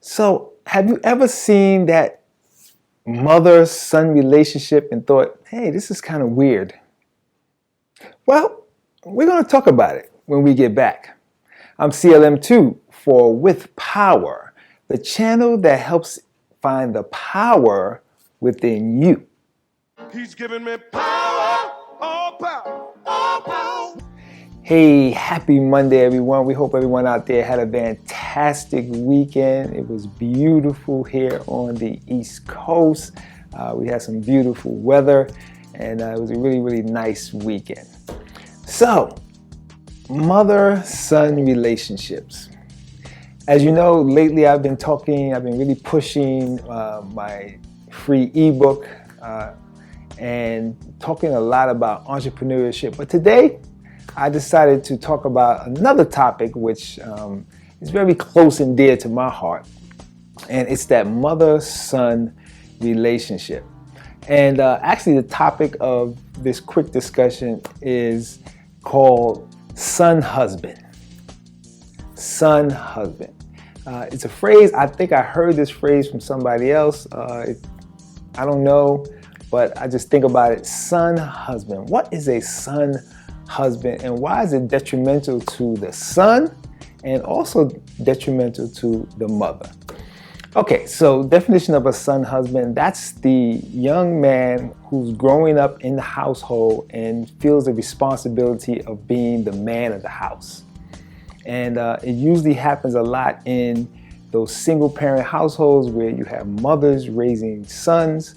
So, have you ever seen that mother-son relationship and thought, hey, this is kind of weird? Well, we're going to talk about it when we get back. I'm CLM II for With Power, the channel that helps find the power within you. He's given me power, all power, all power. Hey, happy Monday, everyone. We hope everyone out there had a fantastic weekend. It was beautiful here on the East Coast. We had some beautiful weather, and it was a really nice weekend. So, mother-son relationships. As you know, lately I've been really pushing my free ebook and talking a lot about entrepreneurship. But today, I decided to talk about another topic which is very close and dear to my heart, and it's that mother-son relationship. And actually the topic of this quick discussion is called son-husband. Son-husband. It's a phrase, I think I heard this phrase from somebody else. I don't know, but I just think about it, son-husband. What is a son-husband, and why is it detrimental to the son and also detrimental to the mother? Okay, so definition of a son-husband, that's the young man who's growing up in the household and feels the responsibility of being the man of the house. And it usually happens a lot in those single-parent households where you have mothers raising sons.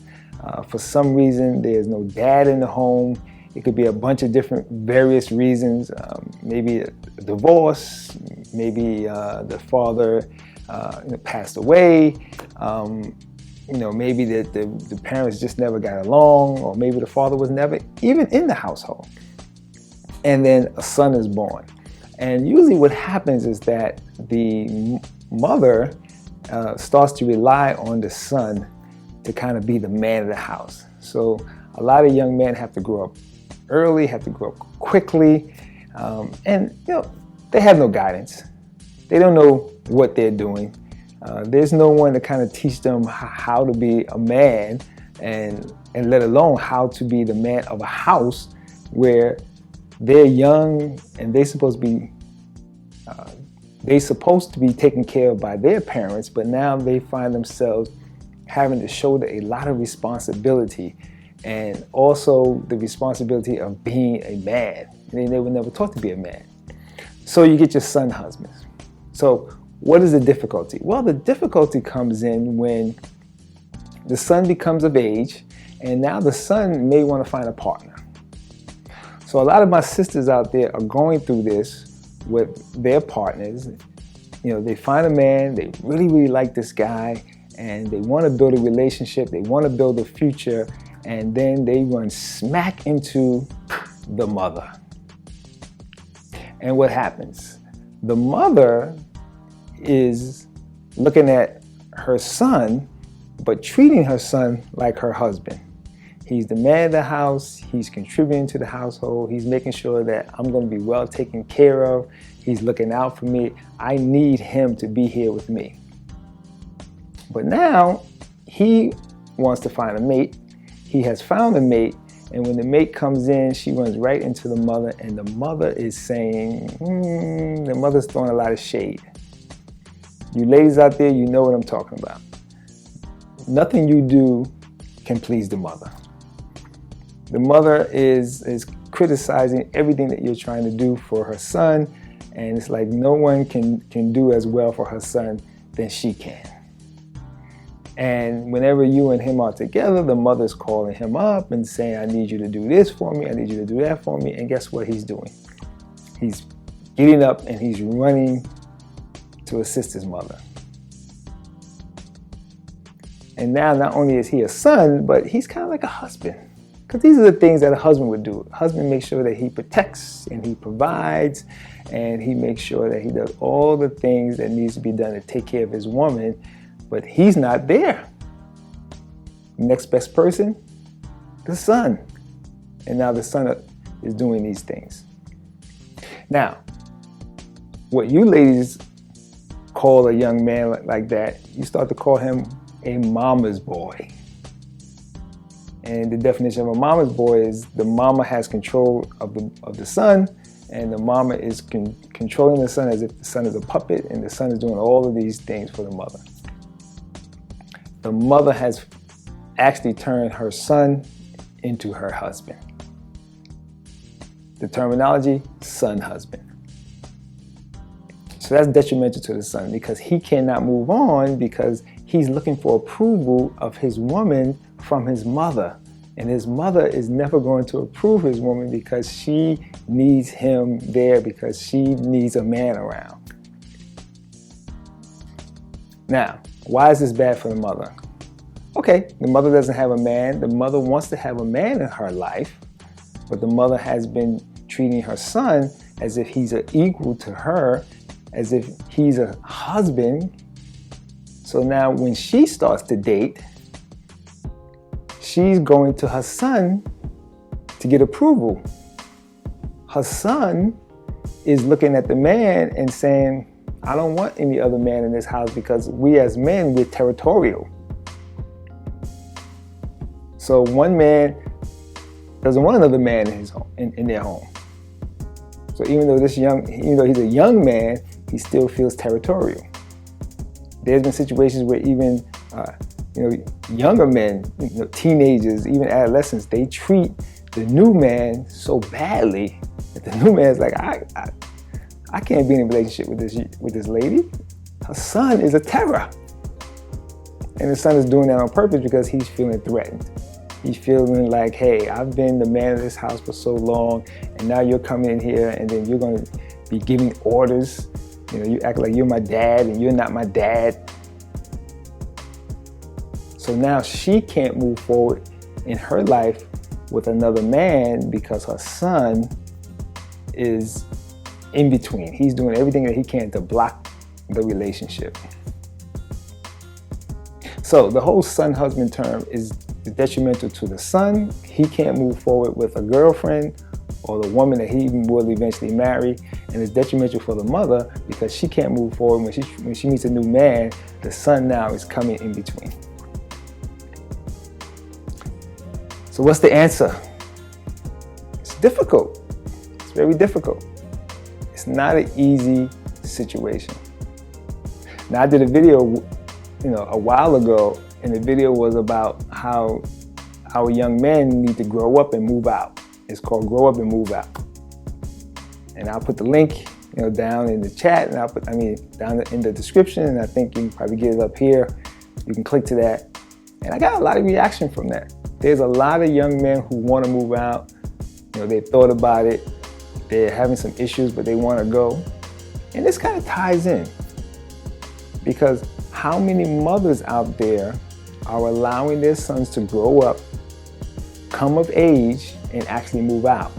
For some reason, there's no dad in the home. It could be a bunch of different various reasons. Maybe a divorce, maybe the father passed away. Maybe the parents just never got along, or maybe the father was never even in the household. And then a son is born. And usually what happens is that the mother starts to rely on the son to kind of be the man of the house. So a lot of young men have to grow up early, have to grow up quickly, and they have no guidance. They don't know what they're doing. There's no one to kind of teach them how to be a man, and let alone how to be the man of a house where they're young and they're supposed to be taken care of by their parents, but now they find themselves having to shoulder a lot of responsibility, and also the responsibility of being a man. They were never taught to be a man. So you get your son husbands. So what is the difficulty? Well, the difficulty comes in when the son becomes of age, and now the son may want to find a partner. So a lot of my sisters out there are going through this with their partners. They find a man, they really like this guy, and they want to build a relationship, they want to build a future, and then they run smack into the mother. And what happens? The mother is looking at her son, but treating her son like her husband. He's the man of the house, he's contributing to the household, he's making sure that I'm going to be well taken care of, he's looking out for me, I need him to be here with me. But now, he wants to find a mate, he has found a mate, and when the mate comes in, she runs right into the mother, and the mother is saying, the mother's throwing a lot of shade. You ladies out there, you know what I'm talking about. Nothing you do can please the mother. The mother is criticizing everything that you're trying to do for her son, and it's like no one can do as well for her son than she can. And whenever you and him are together, the mother's calling him up and saying, I need you to do this for me, I need you to do that for me, and guess what he's doing? He's getting up and he's running to assist his mother. And now not only is he a son, but he's kind of like a husband. Because these are the things that a husband would do. A husband makes sure that he protects and he provides, and he makes sure that he does all the things that needs to be done to take care of his woman, but he's not there. Next best person, the son. And now the son is doing these things. Now, what you ladies call a young man like that, you start to call him a mama's boy. And the definition of a mama's boy is the mama has control of the son, and the mama is controlling the son as if the son is a puppet, and the son is doing all of these things for the mother. The mother has actually turned her son into her husband. The terminology, son husband. So that's detrimental to the son because he cannot move on because he's looking for approval of his woman from his mother. And his mother is never going to approve his woman because she needs him there because she needs a man around. Now, why is this bad for the mother? Okay, the mother doesn't have a man. The mother wants to have a man in her life, but the mother has been treating her son as if he's an equal to her, as if he's a husband. So now when she starts to date, she's going to her son to get approval. Her son is looking at the man and saying, I don't want any other man in this house because we as men, we're territorial. So one man doesn't want another man in his home, in their home. So even though he's a young man, he still feels territorial. There's been situations where even younger men, teenagers, even adolescents, they treat the new man so badly that the new man's like, I can't be in a relationship with this lady. Her son is a terror. And the son is doing that on purpose because he's feeling threatened. He's feeling like, hey, I've been the man of this house for so long, and now you're coming in here and then you're going to be giving orders. You act like you're my dad and you're not my dad. So now she can't move forward in her life with another man because her son is in between. He's doing everything that he can to block the relationship. So the whole son-husband term is detrimental to the son. He can't move forward with a girlfriend or the woman that he will eventually marry, and it's detrimental for the mother because she can't move forward. When she meets a new man, the son now is coming in between. So what's the answer? It's difficult. It's very difficult. It's not an easy situation. Now I did a video, a while ago, and the video was about how our young men need to grow up and move out. It's called Grow Up and Move Out. And I'll put the link, down in the chat, and down in the description, and I think you can probably get it up here. You can click to that. And I got a lot of reaction from that. There's a lot of young men who want to move out. They thought about it. They're having some issues, but they want to go. And this kind of ties in because how many mothers out there are allowing their sons to grow up, come of age, and actually move out?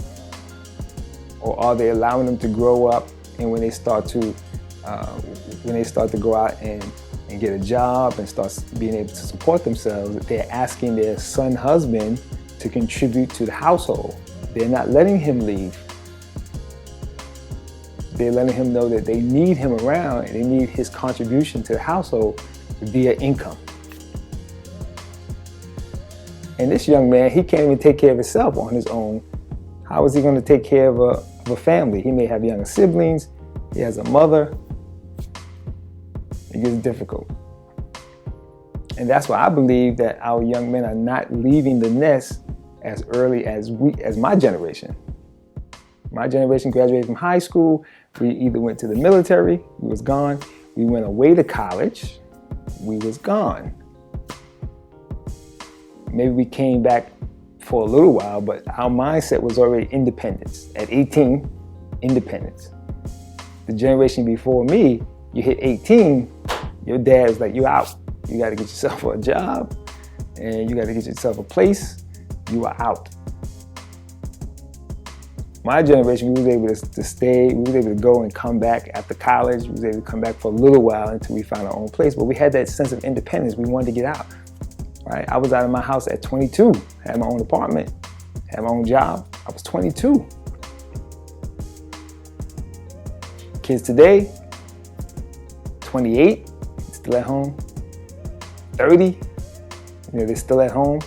Or are they allowing them to grow up and when they start to go out and get a job and start being able to support themselves, they're asking their son husband to contribute to the household. They're not letting him leave. They're letting him know that they need him around and they need his contribution to the household via income. And this young man, he can't even take care of himself on his own. How is he going to take care of a family? He may have younger siblings. He has a mother. It gets difficult. And that's why I believe that our young men are not leaving the nest as early as my generation. My generation graduated from high school. We either went to the military, we was gone. We went away to college, we was gone. Maybe we came back for a little while, but our mindset was already independence. At 18, independence. The generation before me, you hit 18, your dad's like, you out. You got to get yourself a job and you got to get yourself a place. You are out. My generation, we was able to stay, we was able to go and come back after college. We was able to come back for a little while until we found our own place. But we had that sense of independence. We wanted to get out, right? I was out of my house at 22, had my own apartment, had my own job. I was 22. Kids today, 28, still at home. 30, they're still at home.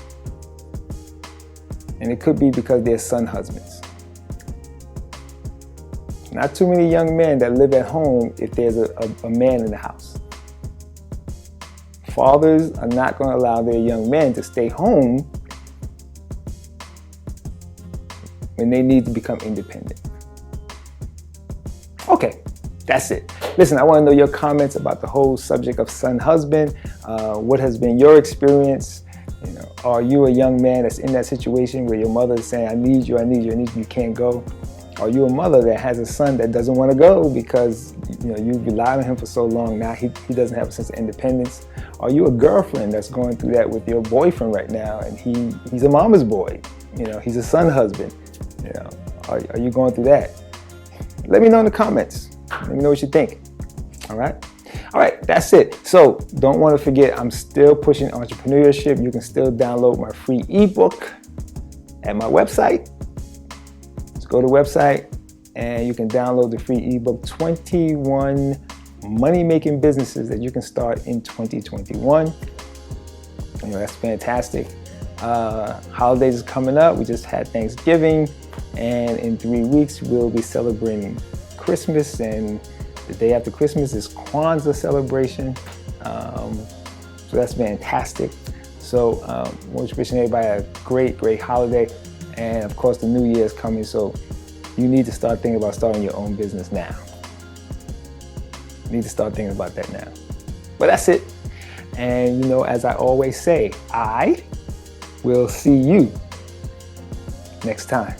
And it could be because they're son husbands. Not too many young men that live at home if there's a man in the house. Fathers are not going to allow their young men to stay home when they need to become independent. Okay, that's it. Listen, I want to know your comments about the whole subject of son-husband. What has been your experience? Are you a young man that's in that situation where your mother is saying, I need you, you can't go? Are you a mother that has a son that doesn't want to go because you've relied on him for so long, now he doesn't have a sense of independence? Are you a girlfriend that's going through that with your boyfriend right now and he's a mama's boy? He's a son husband. Are you going through that? Let me know in the comments. Let me know what you think. All right, that's it. So don't want to forget, I'm still pushing entrepreneurship. You can still download my free ebook at my website. Just go to the website and you can download the free ebook, 21 money-making businesses that you can start in 2021. That's fantastic. Holidays is coming up. We just had Thanksgiving, and in 3 weeks we'll be celebrating Christmas, and the day after Christmas is Kwanzaa celebration. So that's fantastic. So we're wishing everybody a great holiday. And of course the new year is coming, so you need to start thinking about starting your own business now. You need to start thinking about that now. But that's it. And as I always say, I will see you next time.